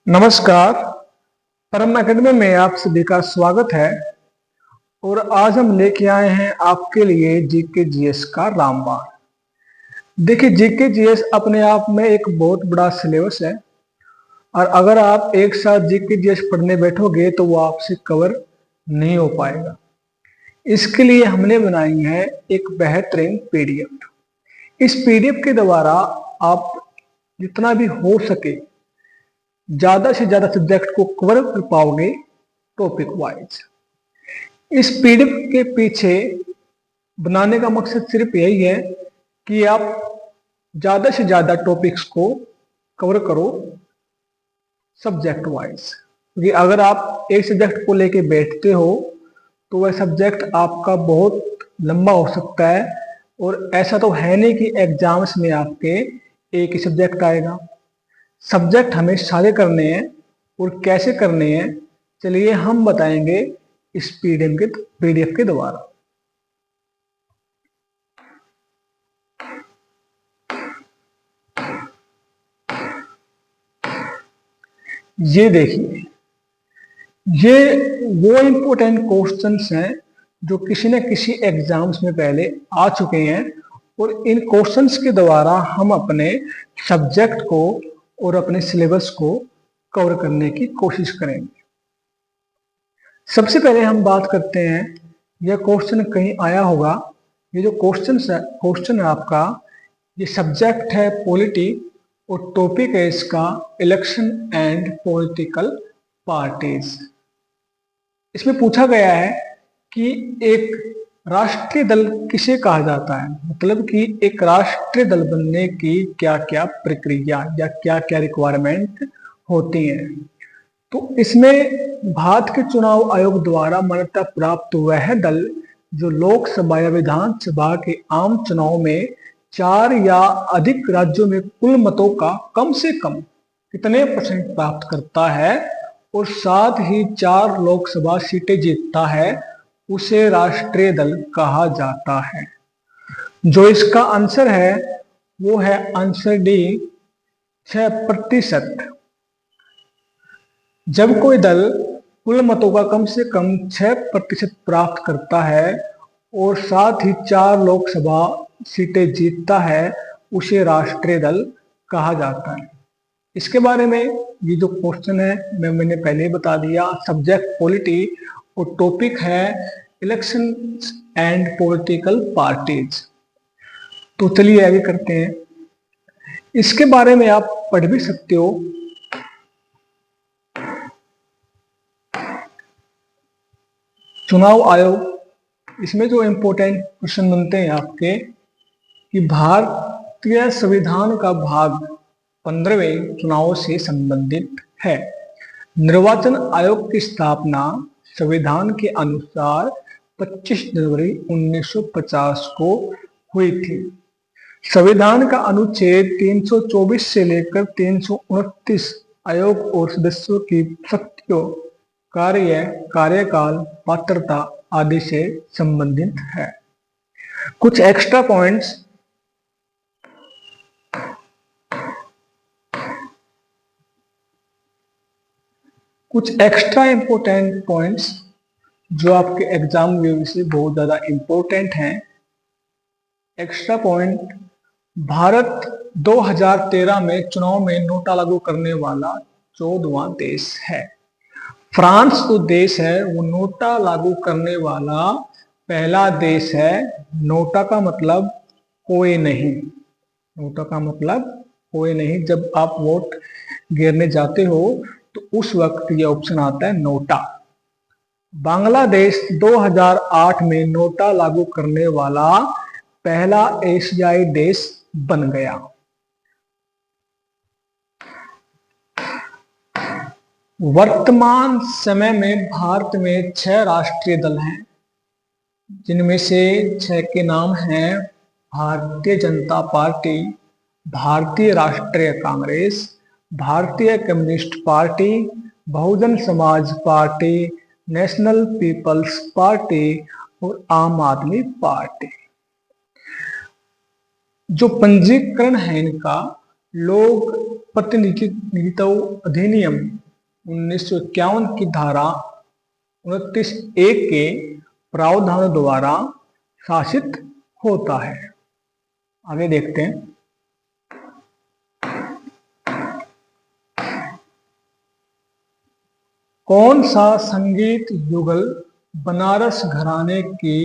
नमस्कार। परम एकेडमी में आप सभी का स्वागत है। और आज हम लेके आए हैं आपके लिए जीके जीएस का रामबाण। देखिए, जीके जीएस अपने आप में एक बहुत बड़ा सिलेबस है और अगर आप एक साथ जीके जीएस पढ़ने बैठोगे तो वो आपसे कवर नहीं हो पाएगा। इसके लिए हमने बनाई है एक बेहतरीन पीडीएफ। इस पीडीएफ के द्वारा आप जितना भी हो सके ज्यादा से ज्यादा सब्जेक्ट को कवर कर पाओगे टॉपिक वाइज। इस पीडीएफ के पीछे बनाने का मकसद सिर्फ यही है कि आप ज्यादा से ज्यादा टॉपिक्स को कवर करो सब्जेक्ट वाइज, क्योंकि अगर आप एक सब्जेक्ट को लेके बैठते हो तो वह सब्जेक्ट आपका बहुत लंबा हो सकता है। और ऐसा तो है नहीं कि एग्जाम्स में आपके एक ही सब्जेक्ट आएगा। सब्जेक्ट हमें सारे करने हैं और कैसे करने हैं चलिए हम बताएंगे इस पीडीएफ के द्वारा। ये देखिए, ये वो इंपॉर्टेंट क्वेश्चंस हैं जो किसी न किसी एग्जाम्स में पहले आ चुके हैं और इन क्वेश्चंस के द्वारा हम अपने सब्जेक्ट को और अपने सिलेबस को कवर करने की कोशिश करेंगे। सबसे पहले हम बात करते हैं, यह क्वेश्चन कहीं आया होगा। ये जो क्वेश्चन है आपका, ये सब्जेक्ट है पॉलिटी और टॉपिक है इसका इलेक्शन एंड पॉलिटिकल पार्टीज। इसमें पूछा गया है कि एक राष्ट्रीय दल किसे कहा जाता है, मतलब कि एक राष्ट्रीय दल बनने की क्या क्या प्रक्रिया या क्या क्या रिक्वायरमेंट होती हैं। तो इसमें भारत के चुनाव आयोग द्वारा मान्यता प्राप्त वह दल जो लोकसभा या विधानसभा के आम चुनाव में 4 या अधिक राज्यों में कुल मतों का कम से कम कितने परसेंट प्राप्त करता है और साथ ही 4 लोकसभा सीटें जीतता है, उसे राष्ट्रीय दल कहा जाता है। जो इसका आंसर है वो है आंसर डी, 6%। जब कोई दल कुल मतों का कम से कम 6% प्राप्त करता है और साथ ही 4 लोकसभा सीटें जीतता है, उसे राष्ट्रीय दल कहा जाता है। इसके बारे में ये जो क्वेश्चन है मैंने पहले ही बता दिया। सब्जेक्ट पॉलिटी और टॉपिक है इलेक्शन एंड पॉलिटिकल पार्टीज। तो चलिए आगे करते हैं। इसके बारे में आप पढ़ भी सकते हो। चुनाव आयोग, इसमें जो इंपॉर्टेंट क्वेश्चन बनते हैं आपके कि भारतीय संविधान का भाग 15वें चुनाव से संबंधित है। निर्वाचन आयोग की स्थापना संविधान के अनुसार 25 जनवरी 1950 को हुई थी। संविधान का अनुच्छेद 324 से लेकर 329 आयोग और सदस्यों की शक्तियों, कार्यकाल, पात्रता आदि से संबंधित है। कुछ एक्स्ट्रा पॉइंट्स, कुछ एक्स्ट्रा इंपोर्टेंट पॉइंट्स जो आपके एग्जाम व्यू से बहुत ज्यादा इंपॉर्टेंट हैं। एक्स्ट्रा पॉइंट, भारत 2013 में चुनाव में नोटा लागू करने वाला 14वां देश है। फ्रांस जो देश है वो नोटा लागू करने वाला पहला देश है। नोटा का मतलब कोई नहीं, नोटा का मतलब कोई नहीं। जब आप वोट गिरने जाते हो तो उस वक्त ये ऑप्शन आता है नोटा। बांग्लादेश 2008 में नोटा लागू करने वाला पहला एशियाई देश बन गया। वर्तमान समय में भारत में 6 राष्ट्रीय दल हैं, जिनमें से 6 के नाम हैं भारतीय जनता पार्टी, भारतीय राष्ट्रीय कांग्रेस, भारतीय communist party, Bahujan Samaj party, national peoples party और आम आदमी पार्टी। जो पंजीकरण है इनका, लोग प्रतिनिधित्व अधिनियम 1951 की धारा 29(1) के प्रावधानों द्वारा शासित होता है। आगे देखते हैं। कौन सा संगीत युगल बनारस घराने की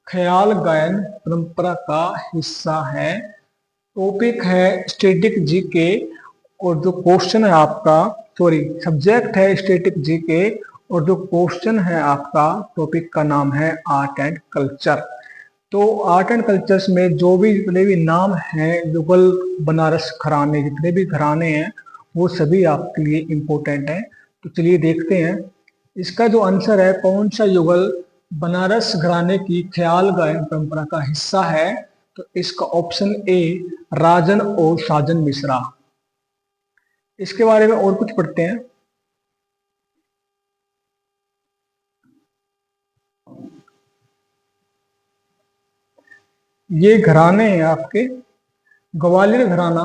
ख्याल गायन परंपरा का हिस्सा है? टॉपिक है स्टैटिक जीके और जो क्वेश्चन है आपका सब्जेक्ट है स्टैटिक जीके और जो क्वेश्चन है आपका टॉपिक का नाम है आर्ट एंड कल्चर। तो आर्ट एंड कल्चर्स में जो भी जितने भी नाम हैं युगल बनारस घराने, जितने भी घराने हैं वो सभी आपके लिए इम्पोर्टेंट हैं। तो चलिए देखते हैं इसका जो आंसर है, कौन सा युगल बनारस घराने की ख्याल गायन परंपरा का हिस्सा है? तो इसका ऑप्शन ए राजन और साजन मिश्रा। इसके बारे में और कुछ पढ़ते हैं। ये घराने हैं आपके ग्वालियर घराना,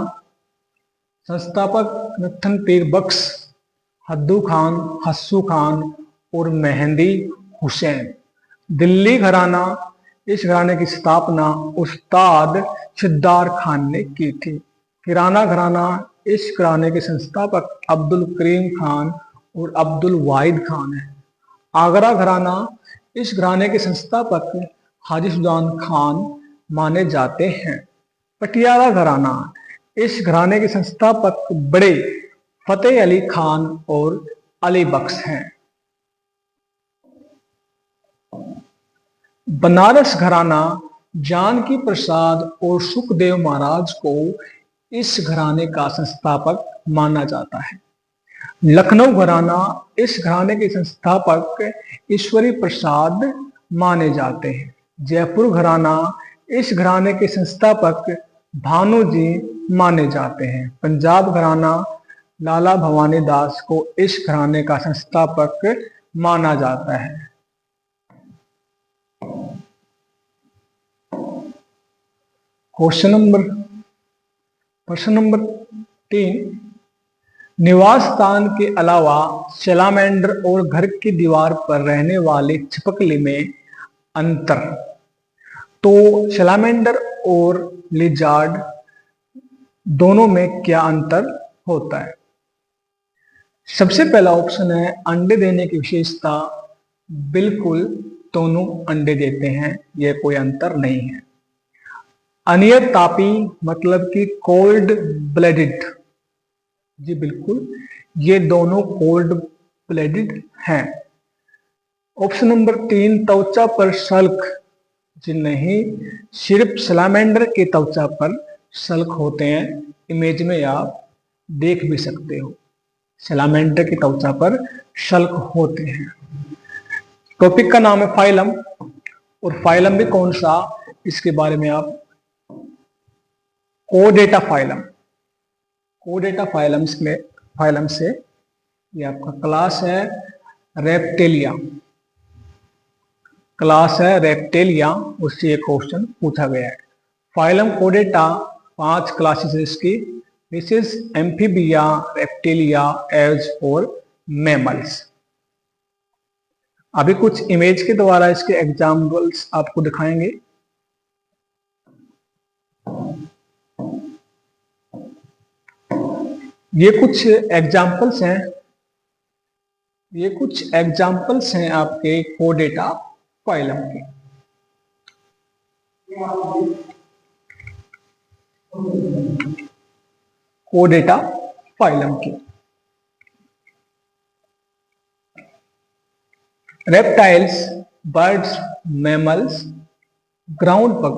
संस्थापक नत्थन पीर बख्श, हद्दू खान, हस्सू खान और मेहंदी हुसैन। दिल्ली घराना, इस घराने की स्थापना उस्ताद सिद्दार खान ने की थी। किराना घराना, इस घराने के संस्थापक अब्दुल करीम खान और अब्दुल वाहिद खान है। आगरा घराना, इस घराने के संस्थापक हाजी सुजान खान माने जाते हैं। पटियाला घराना, इस घराने के संस्थापक बड़े फतेह अली खान और अली बख्श हैं। बनारस घराना जानकी प्रसाद और सुखदेव महाराज को इस घराने का संस्थापक माना जाता है। लखनऊ घराना, इस घराने के संस्थापक ईश्वरी प्रसाद माने जाते हैं। जयपुर घराना, इस घराने के संस्थापक भानु जी माने जाते हैं। पंजाब घराना, लाला भवानी दास को इस घराने का संस्थापक माना जाता है। प्रश्न नंबर 3, निवास स्थान के अलावा सैलामेंडर और घर की दीवार पर रहने वाले छिपकली में अंतर। तो सैलामेंडर और लिजार्ड दोनों में क्या अंतर होता है? सबसे पहला ऑप्शन है अंडे देने की विशेषता, बिल्कुल दोनों अंडे देते हैं, यह कोई अंतर नहीं है। अनियत तापी मतलब कि कोल्ड ब्लडेड, जी बिल्कुल ये दोनों कोल्ड ब्लडेड हैं। ऑप्शन नंबर 3, त्वचा पर सल्क, जी नहीं, सिर्फ सैलामेंडर के त्वचा पर सल्क होते हैं। इमेज में आप देख भी सकते हो, सैलामेंडर की त्वचा पर सल्क होते हैं। टॉपिक का नाम है फाइलम, और फाइलम भी कौन सा, इसके बारे में आप कोडेटा फाइलम, कोडेटा फाइलम में फाइलम से ये आपका क्लास है रेप्टेलिया, क्लास है रेप्टेलिया, उससे एक क्वेश्चन पूछा गया है। फाइलम कोडेटा 5 क्लासेस है इसकी, फिशेस, एम्फीबिया, रेप्टेलिया, एव्स और मैमल्स। अभी कुछ इमेज के द्वारा इसके एग्जाम्पल्स आपको दिखाएंगे। ये कुछ एग्जाम्पल्स हैं, ये कुछ एग्जाम्पल्स हैं आपके कोडेटा फाइलम के। कोडेटा फाइलम की reptiles, birds, mammals, ground bug,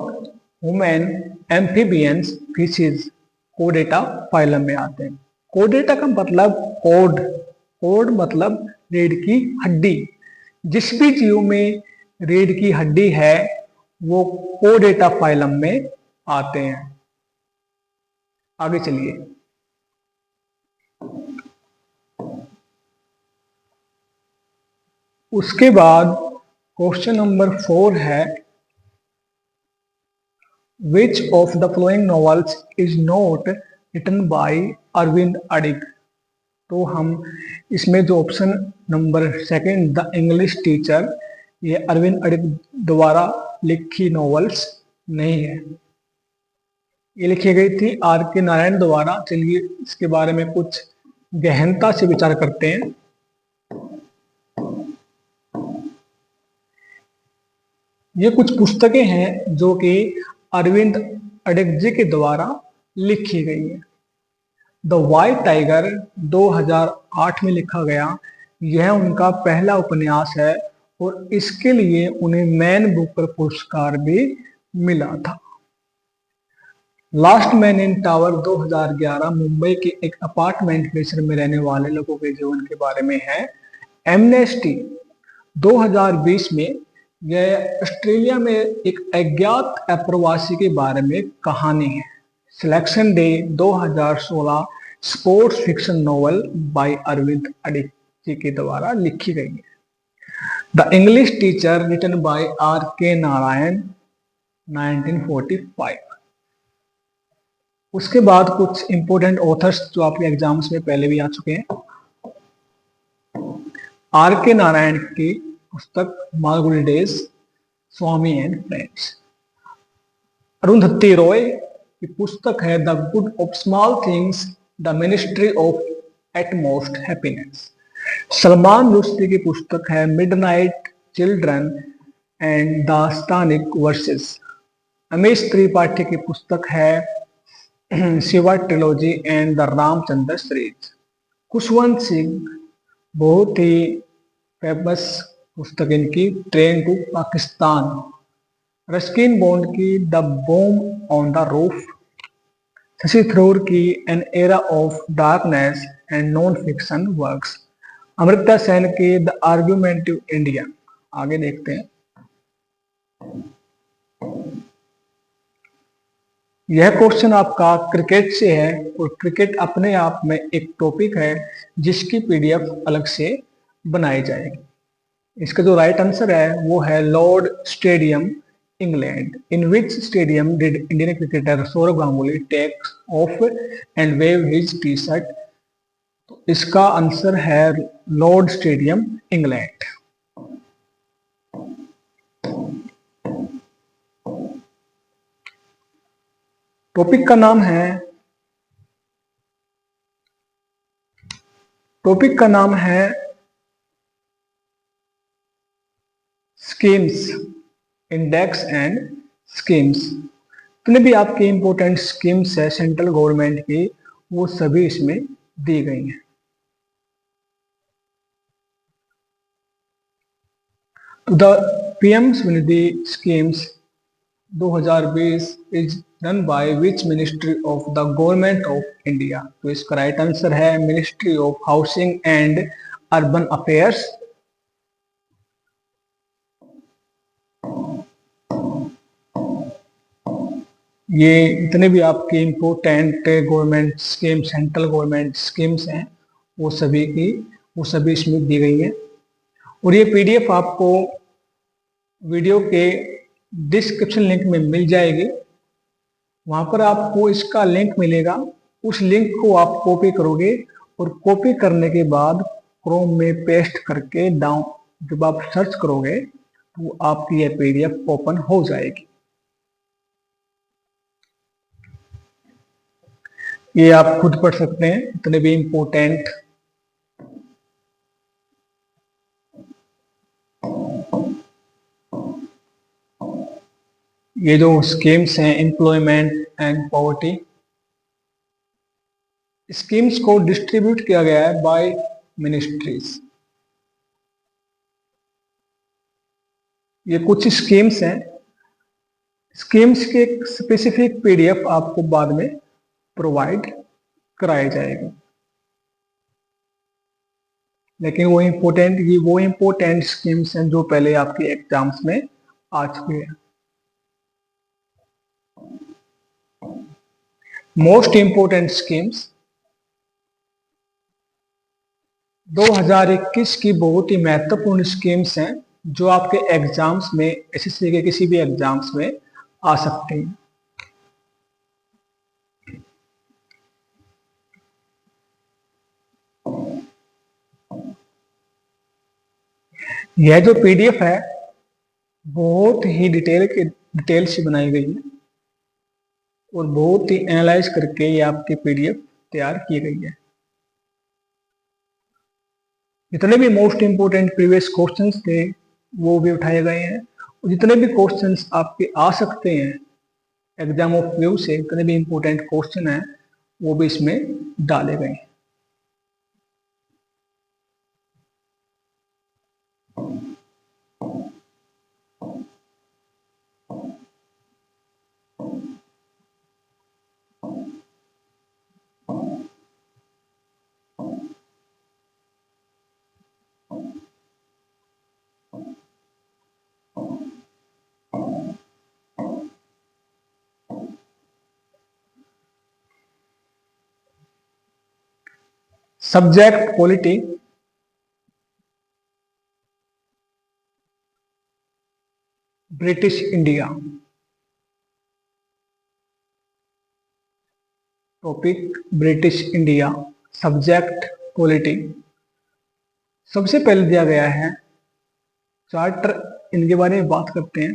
human, amphibians, fishes कोडेटा फाइलम में आते हैं। कोडेटा का मतलब कोड, कोड मतलब रीढ़ की हड्डी। जिस भी जीव में रीढ़ की हड्डी है वो कोडेटा फाइलम में आते हैं। आगे चलिए। उसके बाद क्वेश्चन नंबर 4 है, which of the following novels is not written by Aravind Adiga. तो हम इसमें जो option number second the English teacher, ये अरविंद अडिग द्वारा लिखी नॉवेल्स नहीं है, ये लिखी गई थी आर के नारायण द्वारा। चलिए इसके बारे में कुछ गहनता से विचार करते हैं। ये कुछ पुस्तकें हैं जो कि अरविंद अडिग जी के द्वारा लिखी गई है। द वाइट टाइगर 2008 में लिखा गया, यह उनका पहला उपन्यास है और इसके लिए उन्हें मैन बुकर पुरस्कार भी मिला था। Last man in tower 2011 Mumbai के एक अपार्टमेंट परिसर में रहने वाले लोगों के जीवन के बारे में है। एमनेस्टी 2020 में यह ऑस्ट्रेलिया में एक अज्ञात अप्रवासी के बारे में कहानी है। Selection day 2016 sports fiction novel by Aravind Adiga ji के द्वारा लिखी गई है। The English teacher written by R K Narayan 1945। उसके बाद कुछ इंपोर्टेंट ऑथर्स जो आपके एग्जाम्स में पहले भी आ चुके हैं। आर के नारायण की पुस्तक Malgudi days, Swami and friends. Arundhati Roy की पुस्तक है the good of small things, the ministry of utmost happiness. Salman Rushdie की पुस्तक है midnight children and satanic verses. Amish Tripathi की पुस्तक है Shiva trilogy and the Ramchandra series. Khushwant Singh, बहुत ही फेमस पुस्तक इनकी, train to Pakistan. Ruskin Bond की the bomb on the roof. Shashi Tharoor की an era of darkness and non fiction works. Amrita Sen की द आर्ग्यूमेंटिव इंडिया। आगे देखते हैं। यह क्वेश्चन आपका क्रिकेट से है और क्रिकेट अपने आप में एक टॉपिक है जिसकी पीडीएफ अलग से बनाई जाएगी। इसका जो राइट आंसर है वो है Lord stadium, England. In which stadium did Indian cricketer Sourav Ganguly take off and wave his T shirt? तो इसका आंसर है लॉर्ड स्टेडियम, इंग्लैंड। टॉपिक का नाम है स्कीम्स, इंडेक्स एंड स्कीम्स। जितने भी आपकी इंपोर्टेंट स्कीम्स है सेंट्रल गवर्नमेंट की, वो सभी इसमें दी गई हैं। तो the PM Svanidhi schemes 2020 is run by which ministry of the government of India? तो इसका राइट आंसर है ministry of housing and urban affairs. ये इतने भी आपके important government scheme, central government schemes हैं, वो सभी इसमें दी गई है। और ये पीडीएफ आपको वीडियो के डिस्क्रिप्शन लिंक में मिल जाएगी। वहां पर आपको इसका लिंक मिलेगा, उस लिंक को आप कॉपी करोगे और कॉपी करने के बाद क्रोम में पेस्ट करके डाउन जब आप सर्च करोगे तो आपकी यह पीडीएफ ओपन हो जाएगी। ये आप खुद पढ़ सकते हैं, इतने भी इंपोर्टेंट ये जो स्कीम्स हैं एम्प्लॉयमेंट एंड पॉवर्टी, स्कीम्स को डिस्ट्रीब्यूट किया गया है बाय मिनिस्ट्रीज। ये कुछ स्कीम्स हैं, स्कीम्स के स्पेसिफिक पीडीएफ आपको बाद में प्रोवाइड कराई जाएगी, लेकिन वो इम्पोर्टेंट स्कीम्स हैं जो पहले आपके एग्जाम्स में आ चुके हैं। मोस्ट इंपोर्टेंट स्कीम्स 2021 की बहुत ही महत्वपूर्ण स्कीम्स हैं जो आपके एग्जाम्स में, एसएससी के किसी भी एग्जाम्स में आ सकते हैं। यह जो पीडीएफ है बहुत ही डिटेल से बनाई गई है और बहुत ही एनालाइज करके ये आपकी पीडीएफ तैयार की गई है। जितने भी मोस्ट इंपोर्टेंट प्रीवियस क्वेश्चंस थे वो भी उठाए गए हैं और जितने भी क्वेश्चंस आपके आ सकते हैं एग्जाम ऑफ व्यू से, जितने भी इंपोर्टेंट क्वेश्चन हैं वो भी इसमें डाले गए हैं। Subject polity, British India. Topic British India, subject polity. सबसे पहले दिया गया है चार्टर, इनके बारे में बात करते हैं।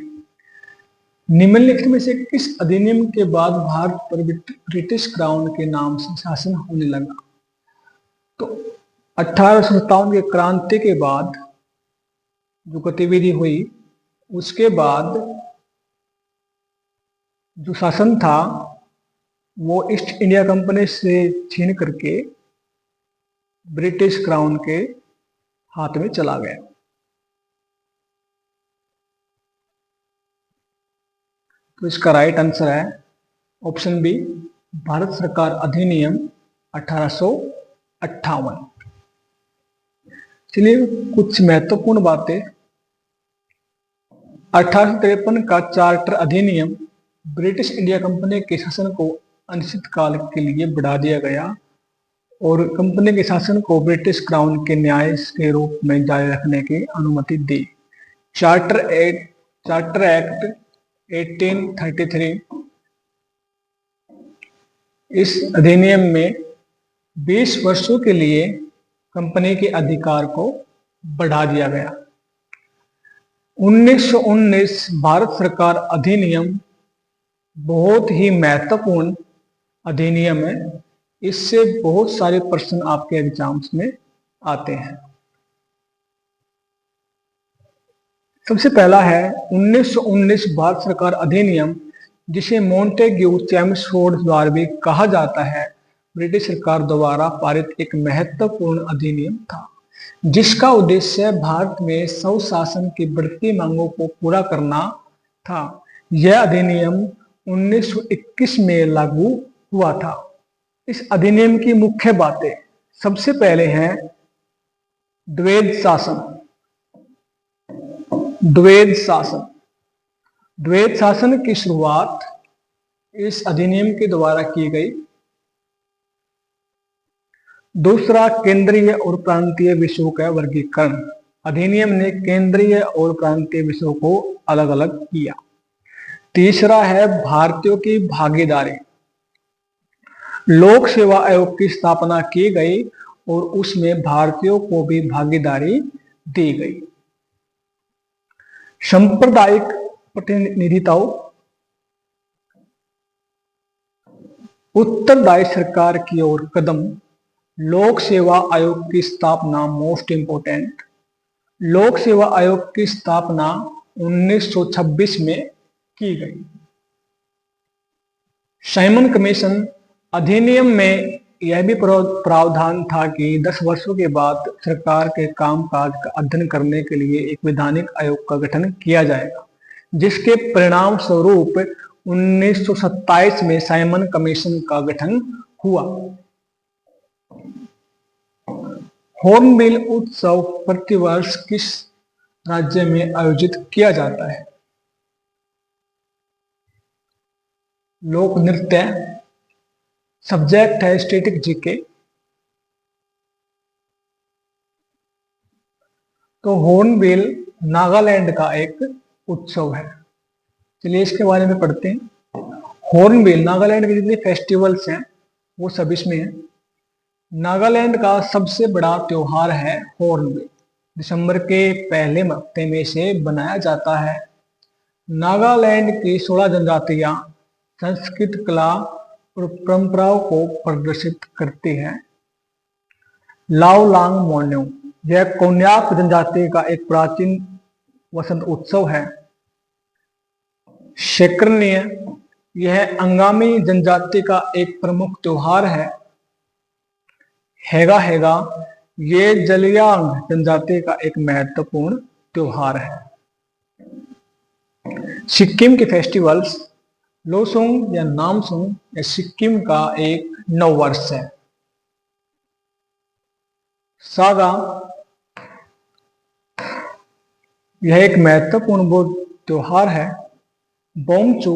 निम्नलिखित में से किस अधिनियम के बाद भारत पर ब्रिटिश क्राउन के नाम से शासन होने लगा? तो 1857 के क्रांति के बाद जो गतिविधि हुई उसके बाद जो शासन था वो ईस्ट इंडिया कंपनी से छीन करके ब्रिटिश क्राउन के हाथ में चला गया। तो इसका राइट आंसर है ऑप्शन बी, भारत सरकार अधिनियम 1858। चलिए कुछ महत्वपूर्ण बातें। 1853 का चार्टर अधिनियम ब्रिटिश इंडिया कंपनी के शासन को अनिश्चित काल के लिए बढ़ा दिया गया और कंपनी के शासन को ब्रिटिश क्राउन के न्याय के रूप में जारी रखने की अनुमति दी। चार्टर एक्ट 1833, इस अधिनियम में 20 वर्षों के लिए कंपनी के अधिकार को बढ़ा दिया गया। 1919 भारत सरकार अधिनियम बहुत ही महत्वपूर्ण अधिनियम है, इससे बहुत सारे प्रश्न आपके एग्जाम्स में आते हैं। सबसे पहला है 1919 भारत सरकार अधिनियम, जिसे मॉन्टेग्यू चैम्सफोर्ड द्वारा भी कहा जाता है, ब्रिटिश सरकार द्वारा पारित एक महत्वपूर्ण अधिनियम था जिसका उद्देश्य भारत में स्वशासन की बढ़ती मांगों को पूरा करना था। यह अधिनियम 1921 में लागू हुआ था। इस अधिनियम की मुख्य बातें, सबसे पहले हैं द्वैध शासन। द्वैध शासन, द्वैध शासन की शुरुआत इस अधिनियम के द्वारा की गई। दूसरा, केंद्रीय और प्रांतीय विषयों का वर्गीकरण। अधिनियम ने केंद्रीय और प्रांतीय विषयों को अलग अलग किया। तीसरा है भारतीयों की भागीदारी। लोक सेवा आयोग की स्थापना की गई और उसमें भारतीयों को भी भागीदारी दी गई। सांप्रदायिक प्रतिनिधित्व, उत्तरदायी सरकार की ओर कदम। लोक सेवा आयोग की स्थापना, मोस्ट इंपोर्टेंट, लोक सेवा आयोग की स्थापना 1926 में की गई। साइमन कमीशन, अधिनियम में यह भी प्रावधान था कि 10 वर्षों के बाद सरकार के कामकाज का अध्ययन करने के लिए एक वैधानिक आयोग का गठन किया जाएगा, जिसके परिणाम स्वरूप 1927 में साइमन कमीशन का गठन हुआ। हॉर्नबिल उत्सव प्रतिवर्ष किस राज्य में आयोजित किया जाता है? लोक नृत्य। सब्जेक्ट है स्टैटिक जीके। तो हॉर्नबिल नागालैंड का एक उत्सव है। चलिए इसके बारे में पढ़ते हैं। हॉर्नबिल, नागालैंड के जितने फेस्टिवल्स हैं वो सब इसमें है। नागालैंड का सबसे बड़ा त्योहार है हॉर्नबिल। दिसंबर के पहले हफ्ते में से बनाया जाता है। नागालैंड की 16 जनजातियां संस्कृत कला और परंपराओं को प्रदर्शित करती हैं। लाओलांग मोन्यू, यह कोन्याक जनजाति का एक प्राचीन वसंत उत्सव है। शेकरनीय, यह अंगामी जनजाति का एक प्रमुख त्योहार है। हैगा हैगा, ये जलियांग जनजाति का एक महत्वपूर्ण त्योहार है। सिक्किम के फेस्टिवल्स, लोसुंग या नामसुंग यह सिक्किम का एक नववर्ष है। सागा, यह एक महत्वपूर्ण बौद्ध त्योहार है। बोमचू,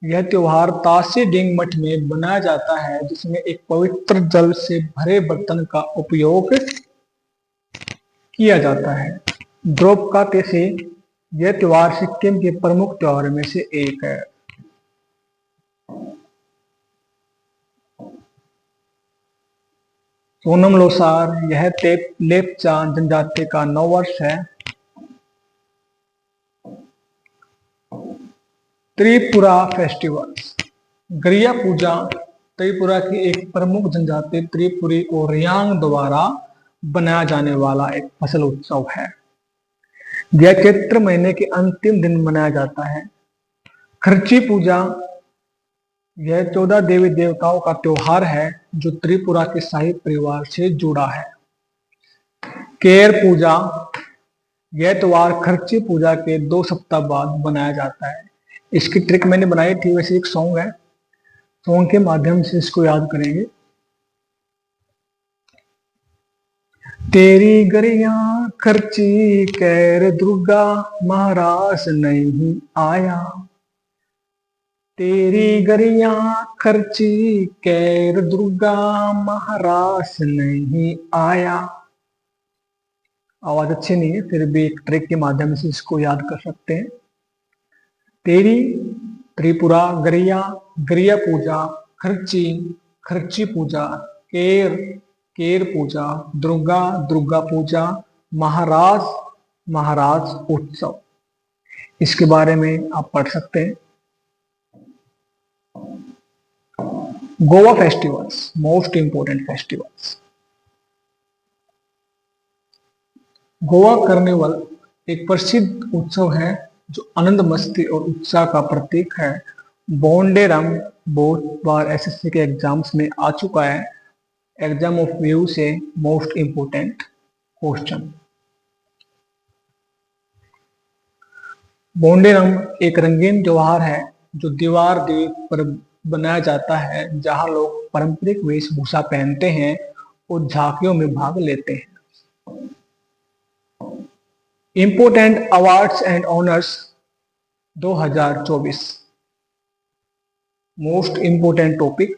यह त्योहार तासे डिंग मठ में मनाया जाता है, जिसमें एक पवित्र जल से भरे बर्तन का उपयोग किया जाता है। ड्रोपका तेसे, यह त्योहार सिक्किम के प्रमुख त्योहारों में से एक है। सोनम लोसार, यह लेप्चा जनजाति का नववर्ष है। त्रिपुरा फेस्टिवल्स, गरिया पूजा त्रिपुरा की एक प्रमुख जनजाति त्रिपुरी और रियांग द्वारा बनाया जाने वाला एक फसल उत्सव है। यह चैत्र महीने के अंतिम दिन मनाया जाता है। खर्ची पूजा, यह 14 देवी देवताओं का त्योहार है जो त्रिपुरा के शाही परिवार से जुड़ा है। केर पूजा, यह त्योहार खर्ची पूजा के 2 सप्ताह बाद मनाया जाता है। इसकी ट्रिक मैंने बनाई थी, वैसे एक सॉन्ग है, सॉन्ग के माध्यम से इसको याद करेंगे। तेरी गरिया खर्ची कैर दुर्गा महाराज नहीं आया। तेरी गरिया खर्ची कैर दुर्गा महाराज नहीं आया। आवाज अच्छी नहीं है, फिर भी एक ट्रिक के माध्यम से इसको याद कर सकते हैं। तेरी, त्रिपुरा, गरिया, गरिया पूजा, खर्ची, खर्ची पूजा, केर, केर पूजा, दुर्गा, दुर्गा पूजा, महाराज, महाराज उत्सव। इसके बारे में आप पढ़ सकते हैं। Goa festivals, most important festivals. Goa carnival एक प्रसिद्ध उत्सव है जो आनंद, मस्ती और उत्साह का प्रतीक है। बोंडेरम बहुत बार एसएससी के एग्जाम्स में आ चुका है। एग्जाम ऑफ व्यू से मोस्ट इंपोर्टेंट क्वेश्चन। बोंडेरम एक रंगीन त्योहार है जो दीवार द्वीप पर बनाया जाता है, जहां लोग पारंपरिक वेशभूषा पहनते हैं और झांकियों में भाग लेते हैं। Important awards and honours 2024, most important topic,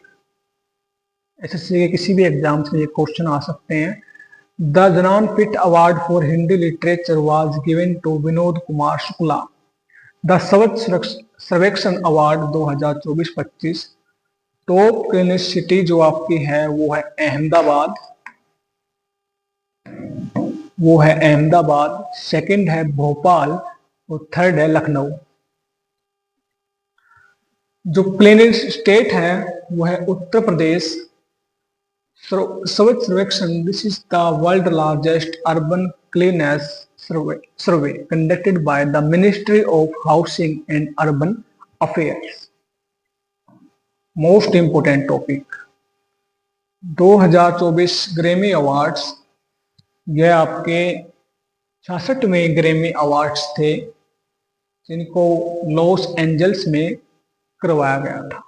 SSC के किसी भी एग्जाम्स में ये क्वेश्चन आ सकते हैं। The Jnanpith award for Hindi literature was given to Vinod Kumar Shukla. The Survekshan award 2024-25, top cleanest city जो आपकी है वो है अहमदाबाद, सेकंड है भोपाल और थर्ड है लखनऊ। जो क्लीनेस्ट स्टेट है वो है उत्तर प्रदेश। स्वच्छ सर्वेक्षण, this is the world largest urban cleanness survey conducted by the Ministry of Housing and Urban Affairs. Most important topic 2024 Grammy awards, यह आपके 66वें ग्रैमी अवार्ड्स थे जिनको लॉस एंजल्स में करवाया गया था।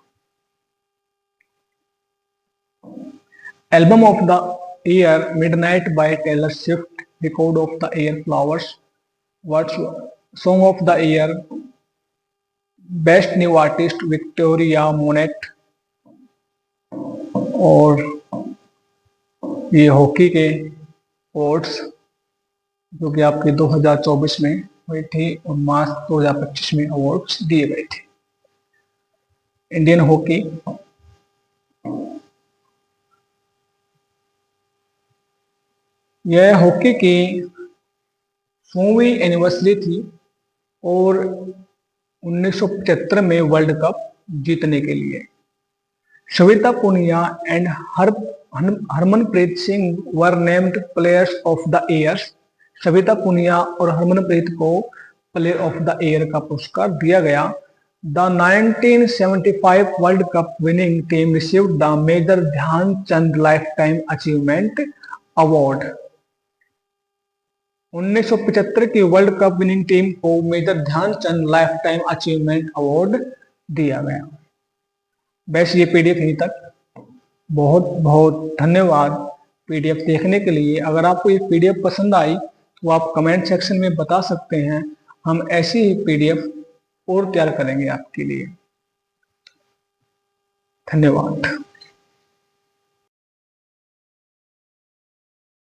Album of the year Midnight by Taylor Swift, Record of the Year Flowers, What's Song of the Year, Best New Artist Victoria Monet। और ये हॉकी के अवार्ड्स जो कि आपके 2024 में हुई थी और मार्च 2025 में अवार्ड्स दिए गए थे। इंडियन हॉकी, यह हॉकी की 100वीं एनिवर्सरी थी और 1975 में वर्ल्ड कप जीतने के लिए। Shweta Punia and Harmanpreet Singh were named players of the year. Shweta Punia और हरमनप्रीत को प्लेयर ऑफ द ईयर का पुरस्कार दिया गया। The 1975 world cup winning team received the Major Dhyan Chand lifetime achievement award. 1975 की वर्ल्ड कप विनिंग टीम को Major Dhyan Chand lifetime achievement award दिया गया। बस ये पीडीएफ यहीं तक। बहुत बहुत धन्यवाद पीडीएफ देखने के लिए। अगर आपको ये पीडीएफ पसंद आई तो आप कमेंट सेक्शन में बता सकते हैं, हम ऐसी ही पीडीएफ और तैयार करेंगे आपके लिए। धन्यवाद।